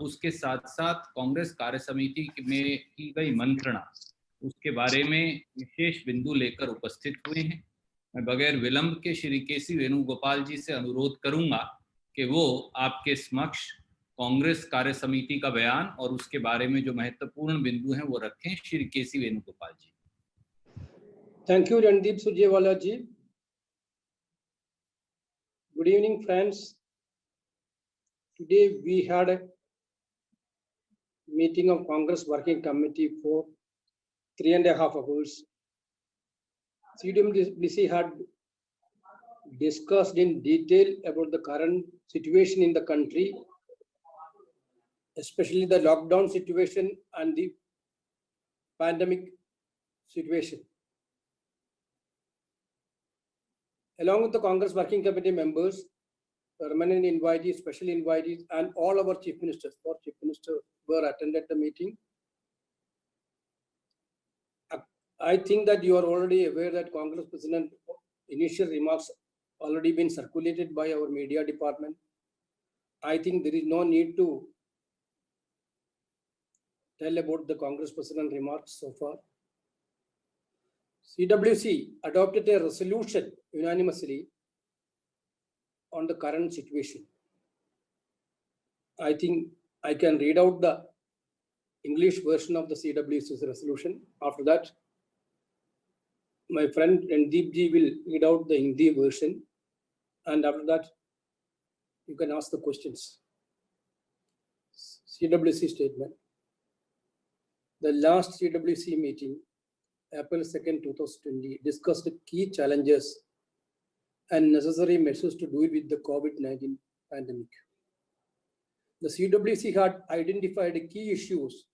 उसके साथ साथ कांग्रेस कार्य समिति में की गई मंत्रणा, उसके बारे में विशेष बिंदु लेकर उपस्थित हुए हैं। मैं बगैर विलंब के श्री केसी वेणुगोपाल जी से अनुरोध करूंगा कि वो आपके समक्ष कांग्रेस कार्य समिति का बयान और उसके बारे में जो महत्वपूर्ण बिंदु हैं वो रखें। श्री केसी वेणुगोपाल जी। Thank you, Randeep Surjewala ji. Good evening, friends. Today we had a meeting of Congress Working Committee for 3.5 hours. CWC had discussed in detail about the current situation in the country, especially the lockdown situation and the pandemic situation. Along with the Congress Working Committee members, permanent invitees, special invitees, and all our chief ministers, four chief ministers were attended the meeting. I think that you are already aware that Congress President initial remarks already been circulated by our media department. I think there is no need to tell about the Congress President remarks so far. CWC adopted a resolution unanimously on the current situation. I think I can read out the English version of the CWC's resolution. After that, my friend Randeep ji will read out the Hindi version, and after that, you can ask the questions. CWC statement. The last CWC meeting, April 2nd, 2020, discussed the key challenges and necessary measures to deal with the COVID-19 pandemic. The CWC had identified key issues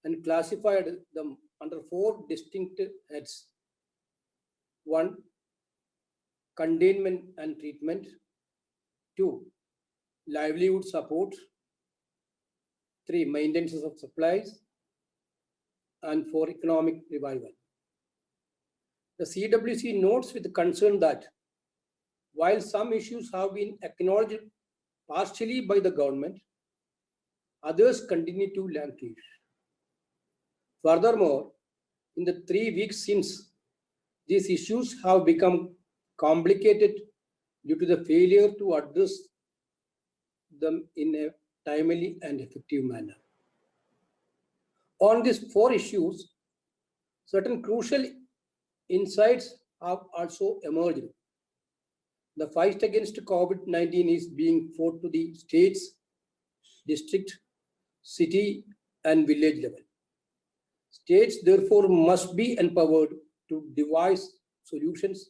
and classified them under 4 distinct heads. 1, containment and treatment. 2, livelihood support. 3, maintenance of supplies. And 4, economic revival. The CWC notes with concern that while some issues have been acknowledged partially by the government, others continue to languish. Furthermore, in the 3 weeks since, these issues have become complicated due to the failure to address them in a timely and effective manner. On these 4 issues, certain crucial insights have also emerged. The fight against COVID-19 is being fought to the states, district, city, and village level. States therefore must be empowered to devise solutions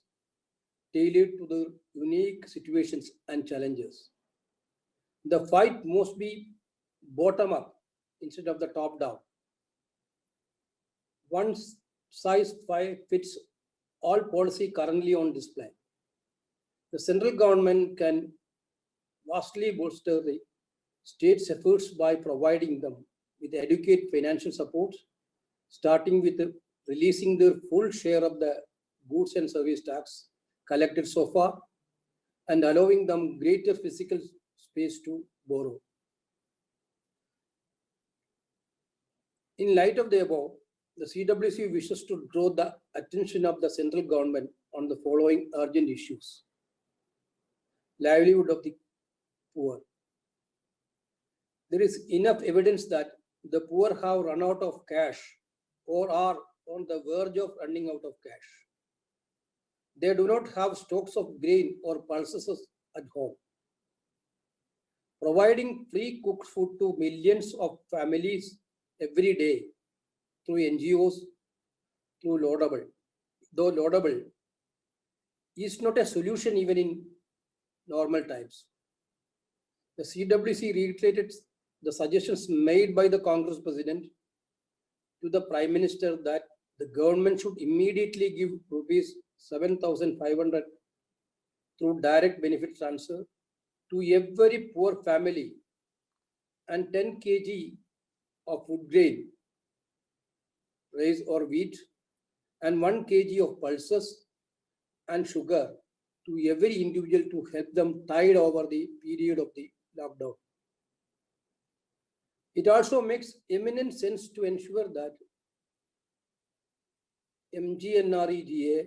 tailored to their unique situations and challenges. The fight must be bottom up instead of the top down. One size fits all policy currently on display. The central government can vastly bolster the states' efforts by providing them with adequate financial support, starting with releasing their full share of the goods and service tax collected so far and allowing them greater physical space to borrow. In light of the above, the CWC wishes to draw the attention of the central government on the following urgent issues. Livelihood of the poor. There is enough evidence that the poor have run out of cash or are on the verge of running out of cash. They do not have stocks of grain or pulses at home. Providing free cooked food to millions of families every day through NGOs, though laudable, is not a solution even in normal times. The CWC reiterated the suggestions made by the Congress President to the Prime Minister that the government should immediately give rupees 7,500 through direct benefit transfer to every poor family and 10 kg of food grain, rice or wheat, and 1 kg of pulses and sugar to every individual to help them tide over the period of the lockdown. It also makes eminent sense to ensure that MGNREGA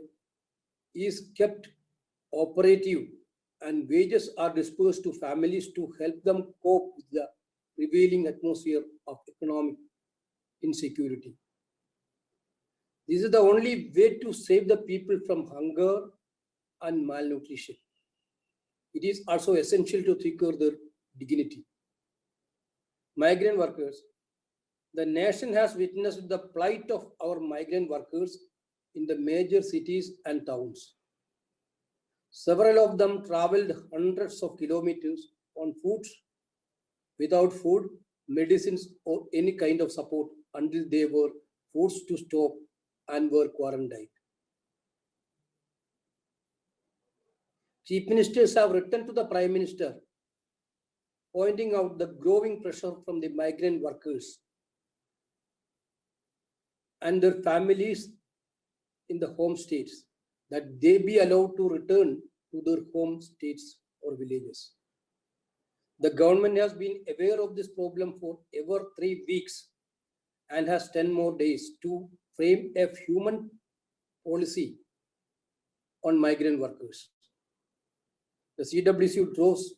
is kept operative and wages are dispersed to families to help them cope with the prevailing atmosphere of economic insecurity. This is the only way to save the people from hunger and malnutrition. It is also essential to secure their dignity. Migrant workers. The nation has witnessed the plight of our migrant workers in the major cities and towns. Several of them traveled hundreds of kilometers on foot without food, medicines, or any kind of support until they were forced to stop and were quarantined. Chief ministers have written to the Prime Minister pointing out the growing pressure from the migrant workers and their families in the home states that they be allowed to return to their home states or villages. The government has been aware of this problem for over 3 weeks and has 10 more days to frame a human policy on migrant workers. The CWC draws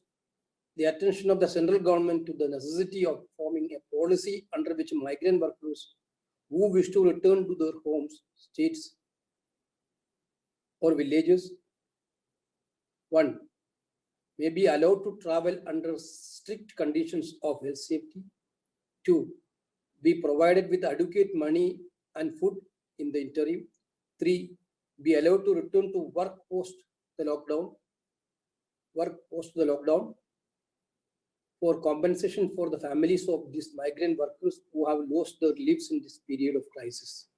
the attention of the central government to the necessity of forming a policy under which migrant workers who wish to return to their homes, states, or villages, 1. may be allowed to travel under strict conditions of health safety. 2. be provided with adequate money and food in the interim. 3. be allowed to return to work post the lockdown. For compensation for the families of these migrant workers who have lost their lives in this period of crisis.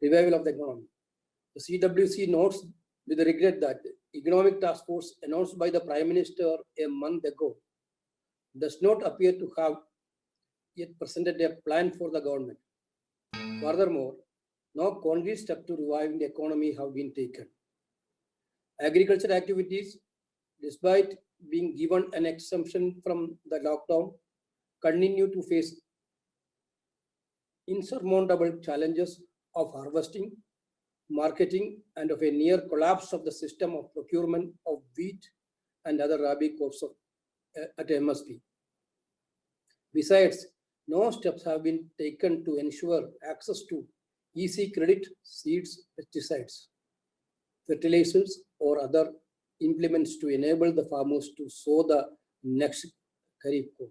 Revival of the economy. The CWC notes with regret that the economic task force announced by the Prime Minister a month ago does not appear to have yet presented a plan for the government. Furthermore, no concrete steps to revive the economy have been taken. Agricultural activities, despite being given an exemption from the lockdown, continue to face insurmountable challenges of harvesting, marketing, and of a near collapse of the system of procurement of wheat and other rabi crops at MSP. Besides, no steps have been taken to ensure access to easy credit, seeds, pesticides, fertilizers, or other implements to enable the farmers to sow the next Kharif crop.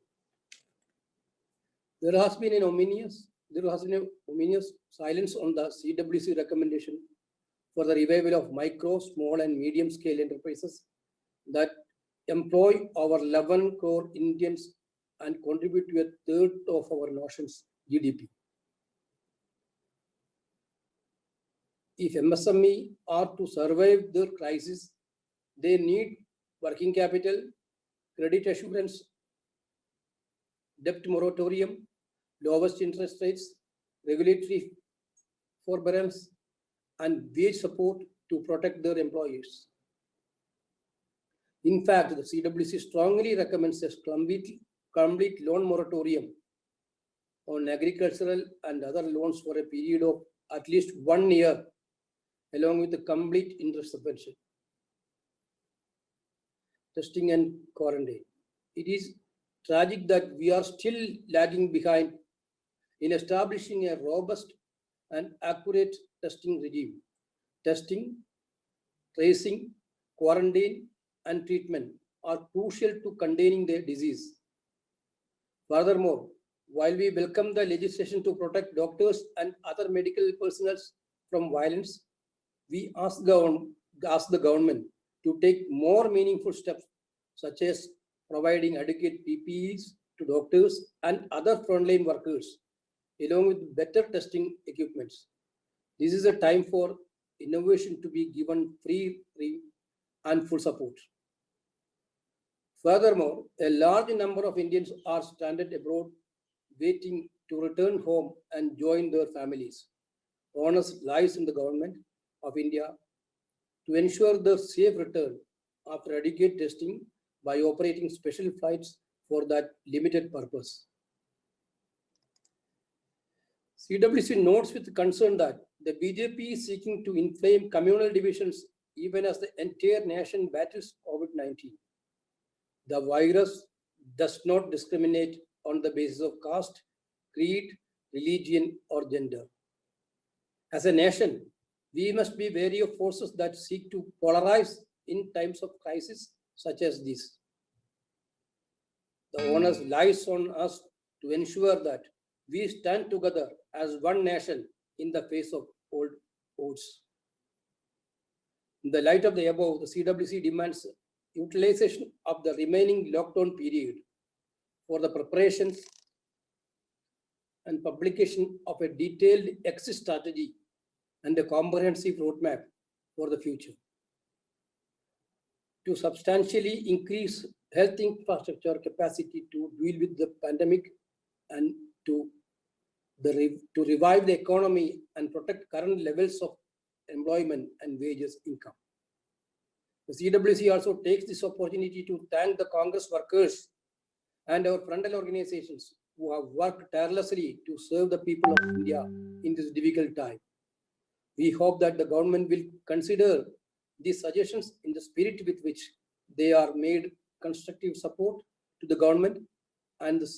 There has been an ominous silence on the CWC recommendation for the revival of micro, small, and medium scale enterprises that employ over 11 crore Indians and contribute to a third of our nation's GDP. If MSME are to survive the crisis, they need working capital, credit assurance, debt moratorium, lowest interest rates, regulatory forbearance, and wage support to protect their employees. In fact, the CWC strongly recommends a complete loan moratorium on agricultural and other loans for a period of at least 1 year, along with the complete interest suspension. Testing and quarantine. It is tragic that we are still lagging behind in establishing a robust and accurate testing regime. Testing, tracing, quarantine, and treatment are crucial to containing the disease. Furthermore, while we welcome the legislation to protect doctors and other medical personnel from violence, we ask the government to take more meaningful steps, such as providing adequate PPEs to doctors and other frontline workers, along with better testing equipments. This is a time for innovation to be given free and full support. Furthermore, a large number of Indians are stranded abroad, waiting to return home and join their families. Onus lies in the government of India to ensure their safe return after adequate testing by operating special flights for that limited purpose. CWC notes with concern that the BJP is seeking to inflame communal divisions even as the entire nation battles COVID-19. The virus does not discriminate on the basis of caste, creed, religion, or gender. As a nation, we must be wary of forces that seek to polarize in times of crisis such as this. The onus lies on us to ensure that we stand together as one nation in the face of old odds. In the light of the above, the CWC demands utilization of the remaining lockdown period for the preparations and publication of a detailed exit strategy and a comprehensive roadmap for the future. To substantially increase health infrastructure capacity to deal with the pandemic and to revive the economy and protect current levels of employment and wages income. The CWC also takes this opportunity to thank the Congress workers and our frontline organizations who have worked tirelessly to serve the people of India in this difficult time. We hope that the government will consider these suggestions in the spirit with which they are made, constructive support to the government and the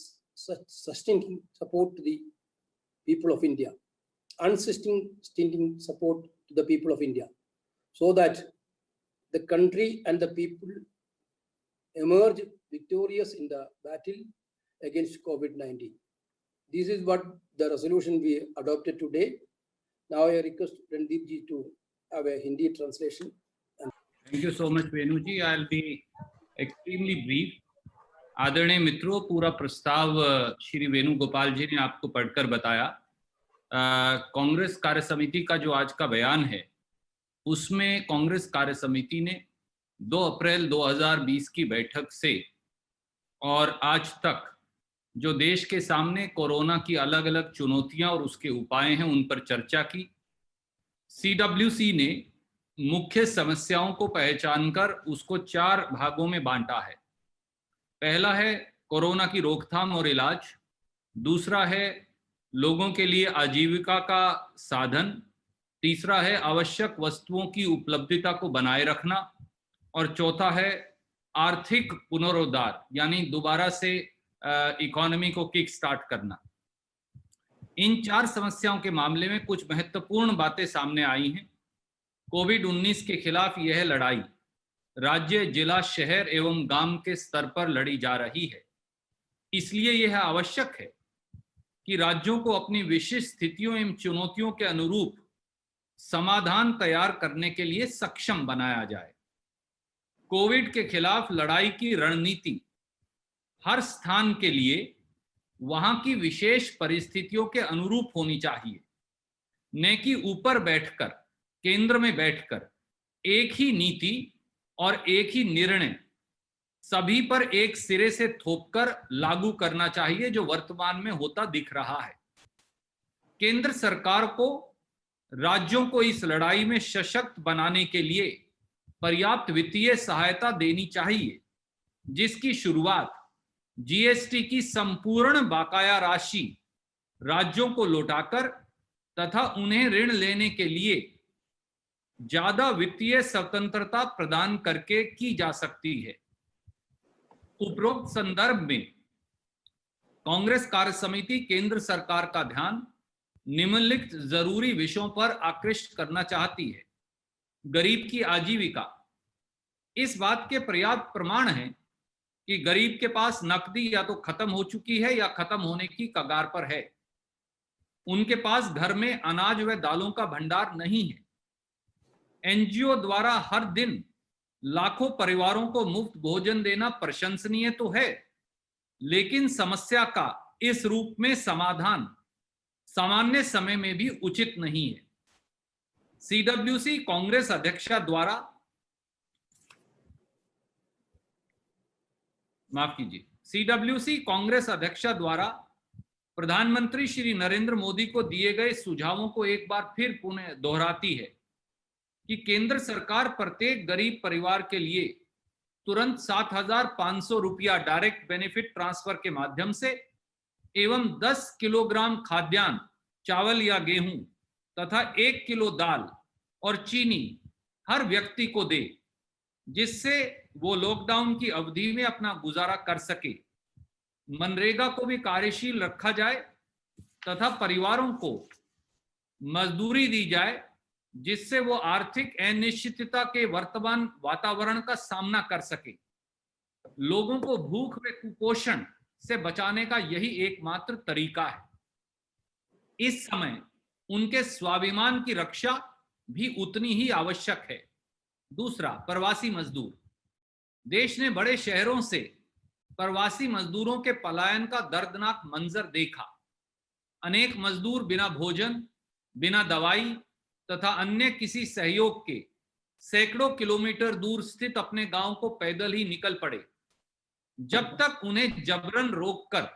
sustaining support to the people of India, unstinting support to the people of India, so that the country and the people emerge victorious in the battle against COVID-19. This is what the resolution we adopted today. Now I request Randeep ji to have a Hindi translation. Thank you so much, Venu ji. I'll be extremely brief. आदरणीय मित्रों, पूरा प्रस्ताव श्री वेणुगोपाल जी ने आपको पढ़कर बताया। कांग्रेस कार्य समिति का जो आज का बयान है, उसमें कांग्रेस कार्य समिति ने 2 अप्रैल 2020 की बैठक से और आज तक जो देश के सामने कोरोना की अलग अलग चुनौतियां और उसके उपाय हैं, उन पर चर्चा की। CWC ने मुख्य समस्याओं को पहचानकर उसको 4 भागों में बांटा है। पहला है कोरोना की रोकथाम और इलाज, दूसरा है लोगों के लिए आजीविका का साधन, तीसरा है आवश्यक वस्तुओं की उपलब्धता को बनाए रखना और चौथा है आर्थिक पुनरुद्धार, यानी दोबारा से इकोनॉमी को किक स्टार्ट करना। इन 4 समस्याओं के मामले में कुछ महत्वपूर्ण बातें सामने आई हैं। कोविड-19 के खिलाफ यह लड़ाई राज्य, जिला, शहर एवं गांव के स्तर पर लड़ी जा रही है। इसलिए यह आवश्यक है कि राज्यों को अपनी विशिष्ट स्थितियों एवं चुनौतियों के अनुरूप समाधान तैयार करने के लिए सक्षम बनाया जाए। कोविड के खिलाफ लड़ाई की रणनीति हर स्थान के लिए वहां की विशेष परिस्थितियों के अनुरूप होनी चाहिए, न कि ऊपर बैठकर, केंद्र में बैठकर एक ही नीति और एक ही निर्णय सभी पर एक सिरे से थोपकर लागू करना चाहिए, जो वर्तमान में होता दिख रहा है। केंद्र सरकार को राज्यों को इस लड़ाई में सशक्त बनाने के लिए पर्याप्त वित्तीय सहायता देनी चाहिए, जिसकी शुरुआत जीएसटी की संपूर्ण बकाया राशि राज्यों को लौटाकर तथा उन्हें ऋण लेने के लिए ज्यादा वित्तीय स्वतंत्रता प्रदान करके की जा सकती है। उपरोक्त संदर्भ में कांग्रेस कार्य समिति केंद्र सरकार का ध्यान निम्नलिखित जरूरी विषयों पर आकृष्ट करना चाहती है। गरीब की आजीविका। इस बात के पर्याप्त प्रमाण हैं कि गरीब के पास नकदी या तो खत्म हो चुकी है या खत्म होने की कगार पर है। उनके पास घर में अनाज व दालों का भंडार नहीं है। एनजीओ द्वारा हर दिन लाखों परिवारों को मुफ्त भोजन देना प्रशंसनीय तो है, लेकिन समस्या का इस रूप में समाधान सामान्य समय में भी उचित नहीं है। सीडब्ल्यूसी कांग्रेस अध्यक्षा द्वारा सीडब्ल्यूसी कांग्रेस अध्यक्षा द्वारा प्रधानमंत्री श्री नरेंद्र मोदी को दिए गए सुझावों को एक बार फिर पुनः दोहराती है कि केंद्र सरकार प्रत्येक गरीब परिवार के लिए तुरंत 7,500 रुपया डायरेक्ट बेनिफिट ट्रांसफर के माध्यम से एवं 10 किलोग्राम खाद्यान्न, चावल या गेहूं तथा 1 किलो दाल और चीनी हर व्यक्ति को दे, जिससे वो लॉकडाउन की अवधि में अपना गुजारा कर सके। मनरेगा को भी कार्यशील रखा जाए तथा परिवारों को मजदूरी दी जाए, जिससे वो आर्थिक अनिश्चितता के वर्तमान वातावरण का सामना कर सके। लोगों को भूख व कुपोषण से बचाने का यही एकमात्र तरीका है। इस समय उनके स्वाभिमान की रक्षा भी उतनी ही आवश्यक है। दूसरा, प्रवासी मजदूर। देश ने बड़े शहरों से प्रवासी मजदूरों के पलायन का दर्दनाक मंजर देखा। अनेक मजदूर बिना भोजन, बिना दवाई तथा अन्य किसी सहयोग के सैकड़ों किलोमीटर दूर स्थित अपने गांव को पैदल ही निकल पड़े, जब तक उन्हें जबरन रोककर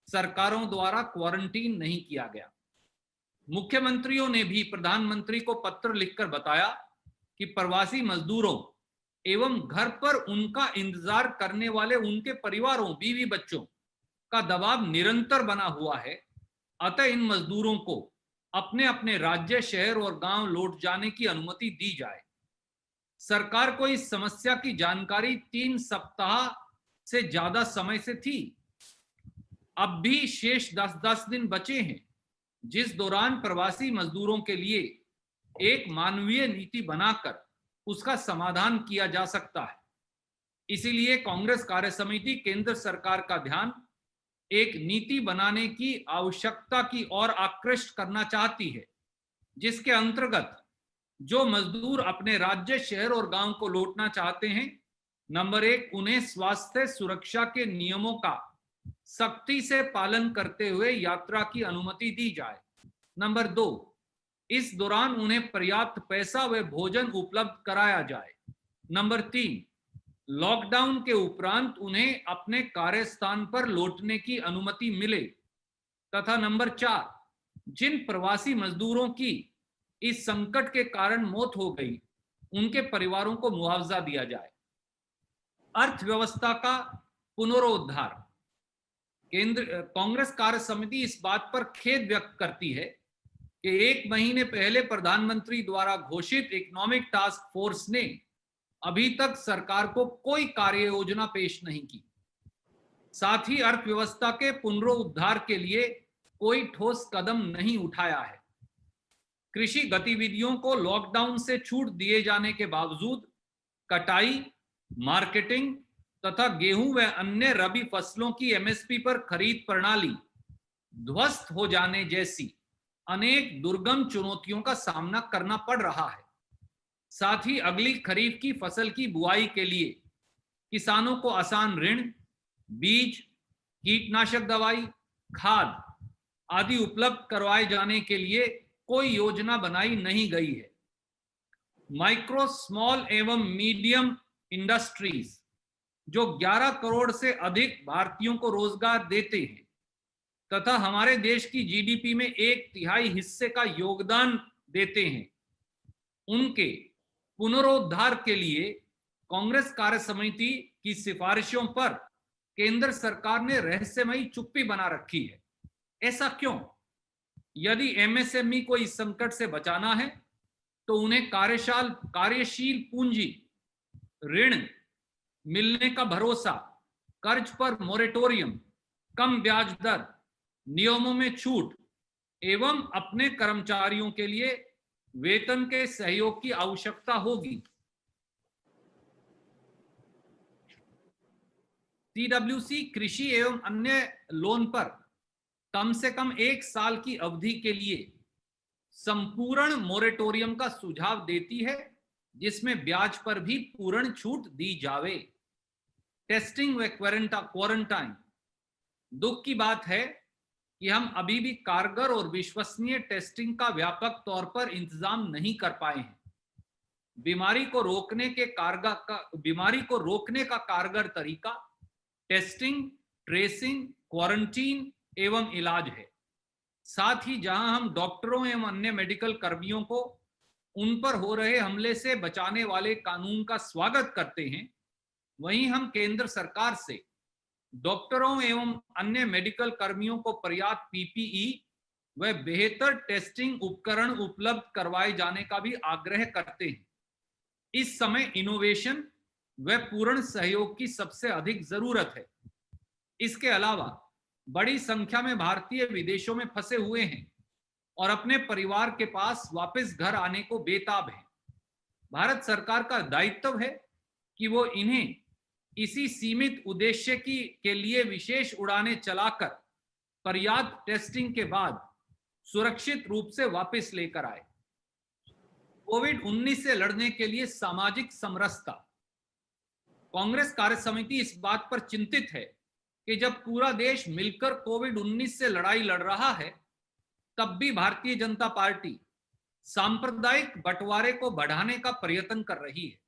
सरकारों द्वारा क्वारंटीन नहीं किया गया। मुख्यमंत्रियों ने भी प्रधानमंत्री को पत्र लिखकर बताया कि प्रवासी मजदूरों एवं घर पर उनका इंतजार करने वाले उनके परिवारों, बीवी बच्चों का दबाव निरंतर बना हुआ है। अतः इन मजदूरों को अपने अपने राज्य, शहर और गांव लौट जाने की अनुमति दी जाए। सरकार को इस समस्या की जानकारी 3 सप्ताह से ज्यादा समय से थी। अब भी शेष 10-10 दिन बचे हैं, जिस दौरान प्रवासी मजदूरों के लिए एक मानवीय नीति बनाकर उसका समाधान किया जा सकता है। इसीलिए कांग्रेस कार्य समिति केंद्र सरकार का ध्यान एक नीति बनाने की आवश्यकता की ओर आकृष्ट करना चाहती है, जिसके अंतर्गत जो मजदूर अपने राज्य, शहर और गांव को लौटना चाहते हैं, नंबर 1, उन्हें स्वास्थ्य सुरक्षा के नियमों का सख्ती से पालन करते हुए यात्रा की अनुमति दी जाए। नंबर 2, इस दौरान उन्हें पर्याप्त पैसा व भोजन उपलब्ध कराया जाए। नंबर 3, लॉकडाउन के उपरांत उन्हें अपने कार्यस्थान पर लौटने की अनुमति मिले। तथा नंबर 4, जिन प्रवासी मजदूरों की इस संकट के कारण मौत हो गई, उनके परिवारों को मुआवजा दिया जाए। अर्थव्यवस्था का पुनरुद्धार। कांग्रेस कार्य समिति इस बात पर खेद व्यक्त करती है कि 1 महीने पहले प्रधानमंत्री द्वारा घोषित इकोनॉमिक टास्क फोर्स ने अभी तक सरकार को कोई कार्य योजना पेश नहीं की। साथ ही अर्थव्यवस्था के पुनरुद्धार के लिए कोई ठोस कदम नहीं उठाया है। कृषि गतिविधियों को लॉकडाउन से छूट दिए जाने के बावजूद कटाई, मार्केटिंग तथा गेहूं व अन्य रबी फसलों की एमएसपी पर खरीद प्रणाली ध्वस्त हो जाने जैसी अनेक दुर्गम चुनौतियों का सामना करना पड़ रहा है। साथ ही अगली खरीफ की फसल की बुआई के लिए किसानों को आसान ऋण, बीज, कीटनाशक दवाई, खाद आदि उपलब्ध करवाए जाने के लिए कोई योजना बनाई नहीं गई है। माइक्रो, स्मॉल एवं मीडियम इंडस्ट्रीज जो 11 करोड़ से अधिक भारतीयों को रोजगार देते हैं तथा हमारे देश की जीडीपी में 1/3 हिस्से का योगदान देते हैं, उनके पुनरुद्धार के लिए कांग्रेस कार्य समिति की सिफारिशों पर केंद्र सरकार ने रहस्यमयी चुप्पी बना रखी है। ऐसा क्यों? यदि एमएसएमई को इस संकट से बचाना है तो उन्हें कार्यशील पूंजी, ऋण मिलने का भरोसा, कर्ज पर मोरेटोरियम, कम ब्याज दर, नियमों में छूट एवं अपने कर्मचारियों के लिए वेतन के सहयोग की आवश्यकता होगी। टीडब्ल्यूसी कृषि एवं अन्य लोन पर कम से कम 1 साल की अवधि के लिए संपूर्ण मोरेटोरियम का सुझाव देती है, जिसमें ब्याज पर भी पूर्ण छूट दी जावे। टेस्टिंग व क्वारंटाइन। दुख की बात है कि हम अभी भी कारगर और विश्वसनीय टेस्टिंग का व्यापक तौर पर इंतजाम नहीं कर पाए हैं। बीमारी को रोकने का कारगर तरीका टेस्टिंग, ट्रेसिंग, क्वारंटीन एवं इलाज है। साथ ही जहां हम डॉक्टरों एवं अन्य मेडिकल कर्मियों को उन पर हो रहे हमले से बचाने वाले कानून का स्वागत करते हैं, वहीं हम केंद्र सरकार से डॉक्टरों एवं अन्य मेडिकल कर्मियों को पर्याप्त पीपीई व बेहतर टेस्टिंग उपकरण उपलब्ध करवाए जाने का भी आग्रह करते हैं। इस समय इनोवेशन व पूर्ण सहयोग की सबसे अधिक जरूरत है। इसके अलावा बड़ी संख्या में भारतीय विदेशों में फंसे हुए हैं और अपने परिवार के पास वापस घर आने को बेताब हैं। भारत सरकार का दायित्व है कि वो इन्हें इसी सीमित उद्देश्य के लिए विशेष उड़ानें चलाकर पर्याप्त टेस्टिंग के बाद सुरक्षित रूप से वापस लेकर आए। कोविड-19 से लड़ने के लिए सामाजिक समरसता। कांग्रेस कार्य समिति इस बात पर चिंतित है कि जब पूरा देश मिलकर कोविड-19 से लड़ाई लड़ रहा है, तब भी भारतीय जनता पार्टी सांप्रदायिक बंटवारे को बढ़ाने का प्रयत्न कर रही है।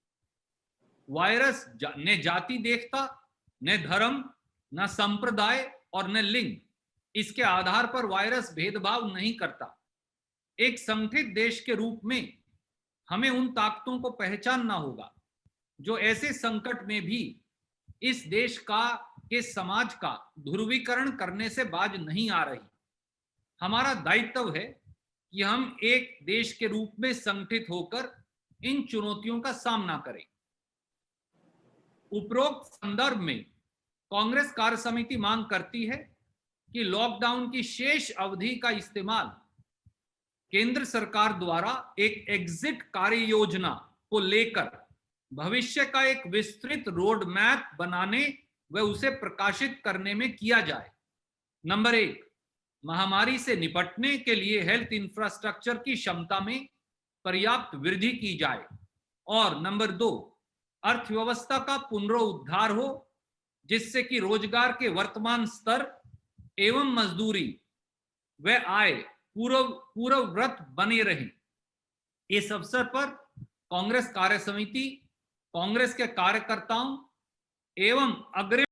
वायरस न जाति देखता, न धर्म, न संप्रदाय और न लिंग, इसके आधार पर वायरस भेदभाव नहीं करता। एक संगठित देश के रूप में हमें उन ताकतों को पहचानना होगा जो ऐसे संकट में भी इस देश के समाज का ध्रुवीकरण करने से बाज नहीं आ रही। हमारा दायित्व है कि हम एक देश के रूप में संगठित होकर इन चुनौतियों का सामना करें। उपरोक्त संदर्भ में कांग्रेस कार्य समिति मांग करती है कि लॉकडाउन की शेष अवधि का इस्तेमाल केंद्र सरकार द्वारा एक एग्जिट कार्य योजना को लेकर भविष्य का एक विस्तृत रोड मैप बनाने व उसे प्रकाशित करने में किया जाए। नंबर 1, महामारी से निपटने के लिए हेल्थ इंफ्रास्ट्रक्चर की क्षमता में पर्याप्त वृद्धि की जाए और नंबर 2, अर्थव्यवस्था का पुनरुद्धार हो जिससे कि रोजगार के वर्तमान स्तर एवं मजदूरी व आय पूर्ववत बने रहे। इस अवसर पर कांग्रेस कार्य समिति, कांग्रेस के कार्यकर्ताओं एवं अग्रणी